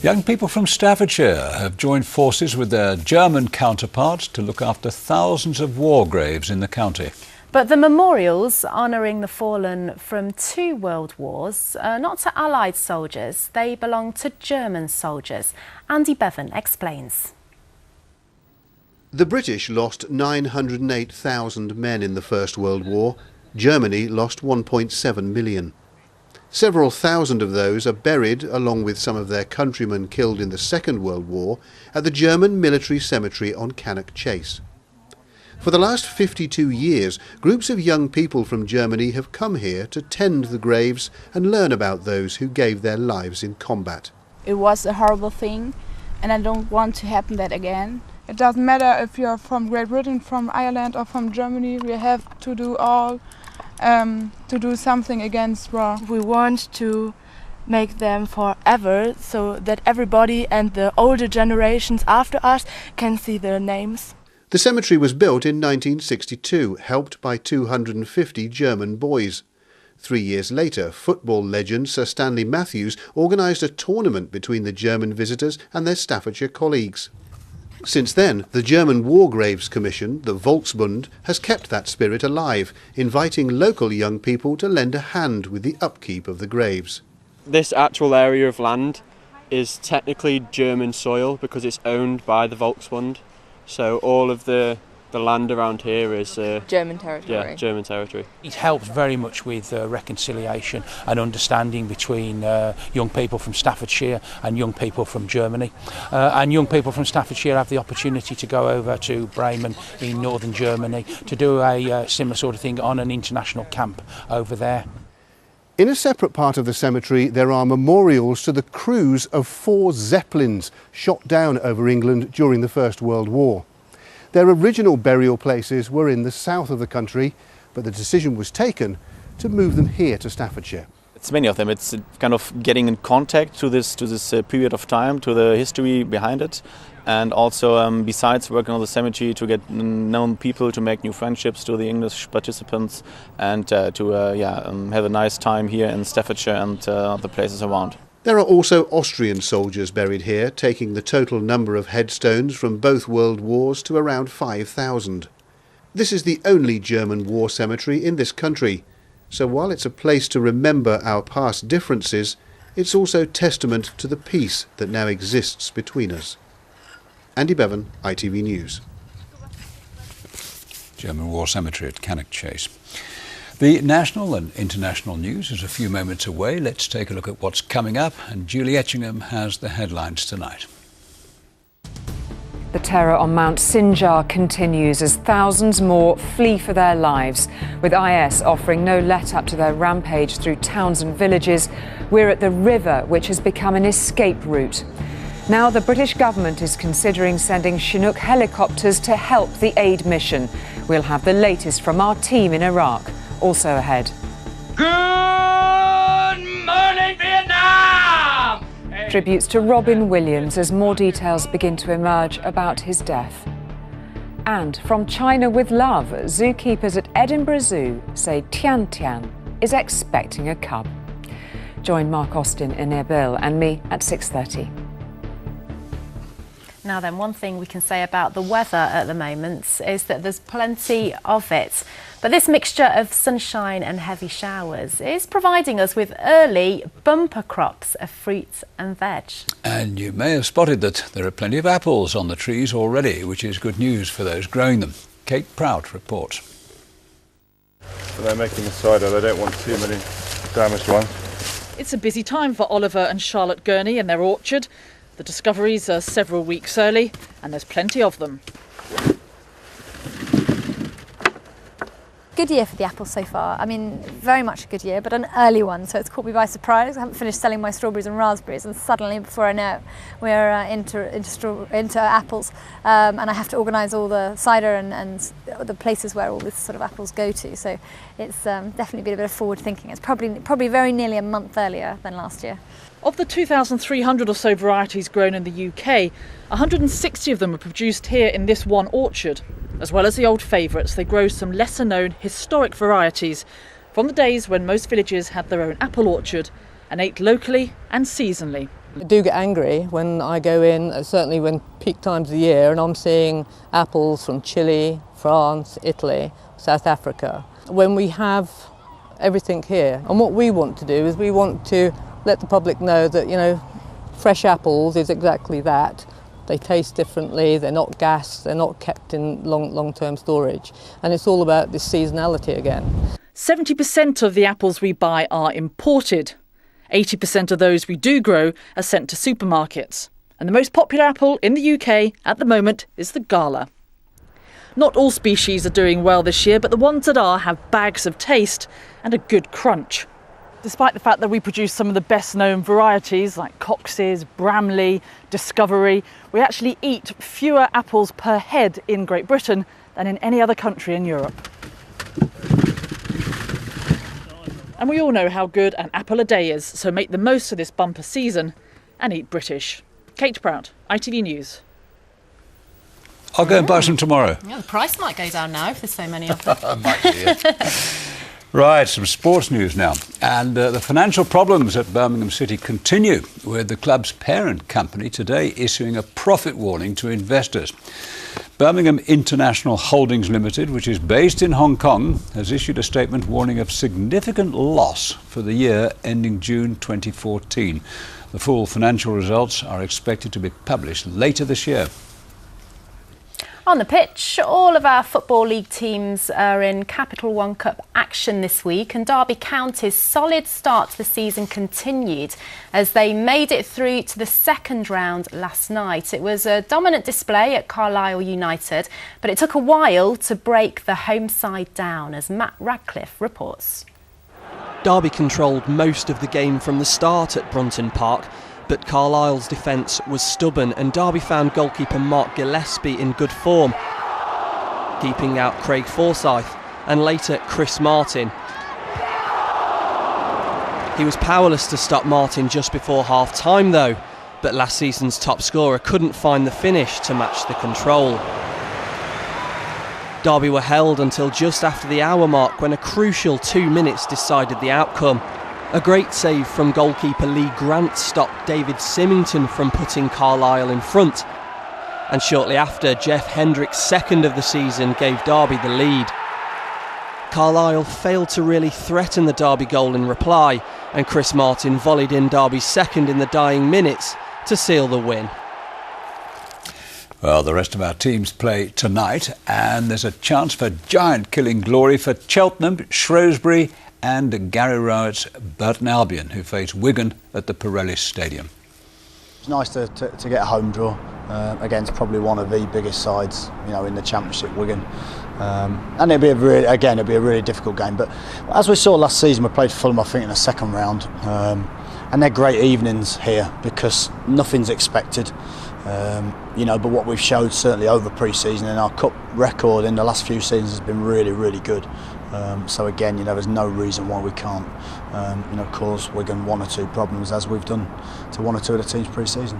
Young people from Staffordshire have joined forces with their German counterparts to look after thousands of war graves in the county. But the memorials honouring the fallen from 2 world wars are not to Allied soldiers, they belong to German soldiers. Andy Bevan explains. The British lost 908,000 men in the First World War. Germany lost 1.7 million. Several thousand of those are buried, along with some of their countrymen killed in the Second World War, at the German military cemetery on Cannock Chase. For the last 52 years, groups of young people from Germany have come here to tend the graves and learn about those who gave their lives in combat. It was a horrible thing, and I don't want to happen that again. It doesn't matter if you're from Great Britain, from Ireland or from Germany, we have to do all to do something against war. We want to make them forever so that everybody and the older generations after us can see their names. The cemetery was built in 1962, helped by 250 German boys. 3 years later, football legend Sir Stanley Matthews organised a tournament between the German visitors and their Staffordshire colleagues. Since then, the German War Graves Commission, the Volksbund, has kept that spirit alive, inviting local young people to lend a hand with the upkeep of the graves. This actual area of land is technically German soil because it's owned by the Volksbund. So all of the land around here is German territory. Yeah, German territory. It helps very much with reconciliation and understanding between young people from Staffordshire and young people from Germany. And young people from Staffordshire have the opportunity to go over to Bremen in northern Germany to do a similar sort of thing on an international camp over there. In a separate part of the cemetery, there are memorials to the crews of 4 Zeppelins shot down over England during the First World War. Their original burial places were in the south of the country, but the decision was taken to move them here to Staffordshire. It's many of them. It's kind of getting in contact to this period of time, to the history behind it, and also besides working on the cemetery, to get known people, to make new friendships to the English participants, and to have a nice time here in Staffordshire and the places around. There are also Austrian soldiers buried here, taking the total number of headstones from both world wars to around 5,000. This is the only German war cemetery in this country, so while it's a place to remember our past differences, it's also testament to the peace that now exists between us. Andy Bevan, ITV News. German War Cemetery at Cannock Chase. The national and international news is a few moments away. Let's take a look at what's coming up, and Julie Etchingham has the headlines tonight. The terror on Mount Sinjar continues as thousands more flee for their lives. With IS offering no let-up to their rampage through towns and villages, we're at the river, which has become an escape route. Now the British government is considering sending Chinook helicopters to help the aid mission. We'll have the latest from our team in Iraq. Also ahead. Good morning, Vietnam! Tributes to Robin Williams as more details begin to emerge about his death. And from China with love, zookeepers at Edinburgh Zoo say Tian Tian is expecting a cub. Join Mark Austin in Erbil and me at 6:30. Now then, one thing we can say about the weather at the moment is that there's plenty of it. But this mixture of sunshine and heavy showers is providing us with early bumper crops of fruit and veg. And you may have spotted that there are plenty of apples on the trees already, which is good news for those growing them. Kate Prout reports. But they're making a cider, they don't want too many damaged ones. It's a busy time for Oliver and Charlotte Gurney and their orchard. The discoveries are several weeks early, and there's plenty of them. Good year for the apples so far. I mean, very much a good year, but an early one, so it's caught me by surprise. I haven't finished selling my strawberries and raspberries, and suddenly, before I know it, we're into apples, and I have to organise all the cider and the places where all these sort of apples go to. So it's definitely been a bit of forward thinking. It's probably very nearly a month earlier than last year. Of the 2,300 or so varieties grown in the UK, 160 of them are produced here in this one orchard. As well as the old favourites, they grow some lesser-known historic varieties from the days when most villages had their own apple orchard and ate locally and seasonally. I do get angry when I go in, certainly when peak times of the year, and I'm seeing apples from Chile, France, Italy, South Africa, when we have everything here. And what we want to do is we want to let the public know that, you know, fresh apples is exactly that. They taste differently, they're not gassed, they're not kept in long-term storage. And it's all about this seasonality again. 70% of the apples we buy are imported. 80% of those we do grow are sent to supermarkets. And the most popular apple in the UK at the moment is the Gala. Not all species are doing well this year, but the ones that are have bags of taste and a good crunch. Despite the fact that we produce some of the best known varieties like Cox's, Bramley, Discovery, we actually eat fewer apples per head in Great Britain than in any other country in Europe. And we all know how good an apple a day is, so make the most of this bumper season and eat British. Kate Prout, ITV News. I'll go and buy some tomorrow. Yeah, the price might go down now if there's so many of them. Might be, yeah. Right, some sports news now. And the financial problems at Birmingham City continue, with the club's parent company today issuing a profit warning to investors. Birmingham International Holdings Limited, which is based in Hong Kong, has issued a statement warning of significant loss for the year ending June 2014. The full financial results are expected to be published later this year. On the pitch, all of our Football League teams are in Capital One Cup action this week, and Derby County's solid start to the season continued as they made it through to the second round last night. It was a dominant display at Carlisle United, but it took a while to break the home side down, as Matt Radcliffe reports. Derby controlled most of the game from the start at Brunton Park, but Carlisle's defence was stubborn and Derby found goalkeeper Mark Gillespie in good form, keeping out Craig Forsyth and later Chris Martin. He was powerless to stop Martin just before half-time though, but last season's top scorer couldn't find the finish to match the control. Derby were held until just after the hour mark when a crucial 2 minutes decided the outcome. A great save from goalkeeper Lee Grant stopped David Symington from putting Carlisle in front. And shortly after, Jeff Hendrick's second of the season gave Derby the lead. Carlisle failed to really threaten the Derby goal in reply, and Chris Martin volleyed in Derby's second in the dying minutes to seal the win. Well, the rest of our teams play tonight, and there's a chance for giant-killing glory for Cheltenham, Shrewsbury and Gary Rowett's Burton Albion, who face Wigan at the Pirelli Stadium. It's nice to get a home draw against probably one of the biggest sides, you know, in the Championship, Wigan. And it'll be a really difficult game. But as we saw last season, we played Fulham, I think, in the second round, and they're great evenings here because nothing's expected. You know, but what we've showed certainly over pre-season and our cup record in the last few seasons has been really good. So again, you know, there's no reason why we can't, you know, cause Wigan one or two problems as we've done to one or two of the teams pre-season.